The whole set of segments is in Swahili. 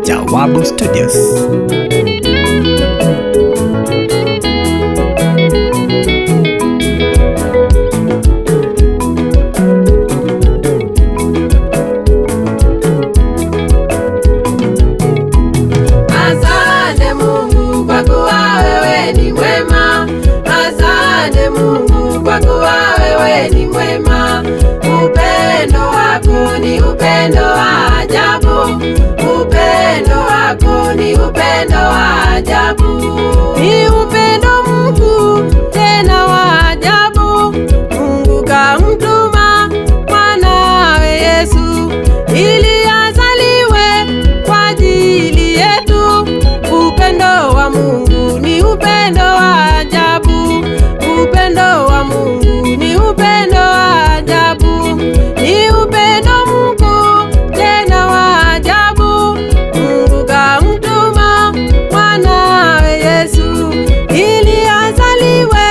Jawabu Studios. Asante Mungu kwa kuwa wewe ni mwema. Asante Mungu kwa kuwa wewe ni mwema. Upendo wako ni upendo wa ajabu. Upendo wako ni upendo wa ajabu. Ni upendo mkuu tena wa ajabu. Mungu kamtuma mwanawe Yesu ili azaliwe kwa ajili yetu. Upendo wa Mungu ni upendo wa ajabu. Upendo wa Mungu ni upendo wa ajabu. Ni upendo mkuu tena wa ajabu. Mungu kamtuma mwanawe Yesu ili azaliwe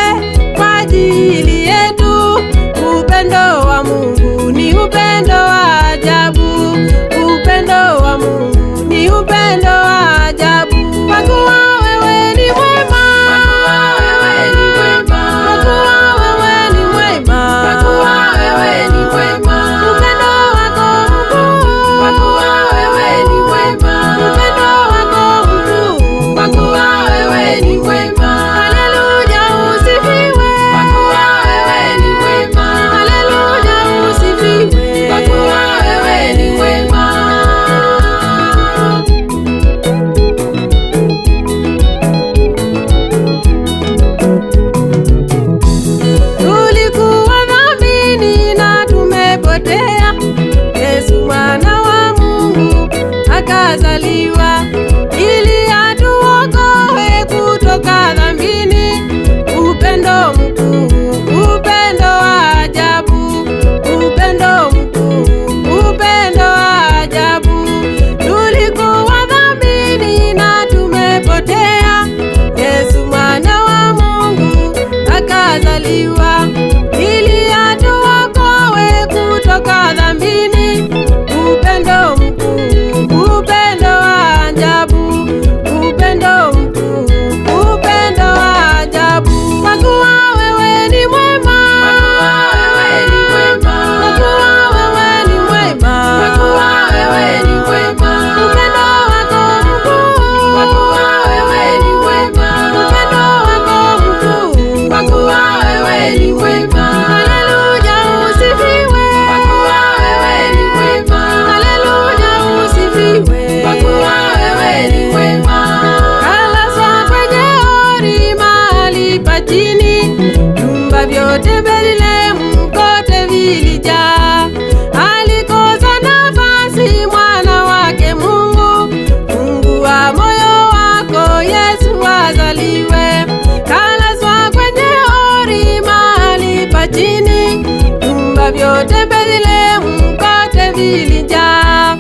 kwa ajili yetu. Upendo wa Mungu ni upendo wa ajabu. Upendo wa Mungu ni upendo wa ajabu. Kwa kuwa wewe ni mwema. Yesu mwana wa Mungu akazaliwa ili atuokoe kutoka dhambini. Upendo mkuu, upendo wa ajabu. Upendo mkuu, upendo wa ajabu. Tulikuwa dhambini na tumepotea. Yesu mwana wa Mungu akazaliwa ili atuokoe kutoka dhambini. Upendo mkuu, upendo wa ajabu. Upendo mkuu, upendo wa ajabu. Kwa kuwa wewe ni mwema. Kwa kuwa wewe ni mwema. Upendo wako mkuu. Upendo wako mkuu. Haleluya usifiwe. Haleluya usifiwe. Kalazwa kwenye hori mahali pa chini. Vyumba vyote Bethlehemu kote vilijaa. Alikosa nafasi mwana wake Mungu. Mungu wa moyo wako Yesu azaliwe. Kalazwa kwenye hori mahali pa chini. Vyumba vyote Bethlehemu kote vilijaa.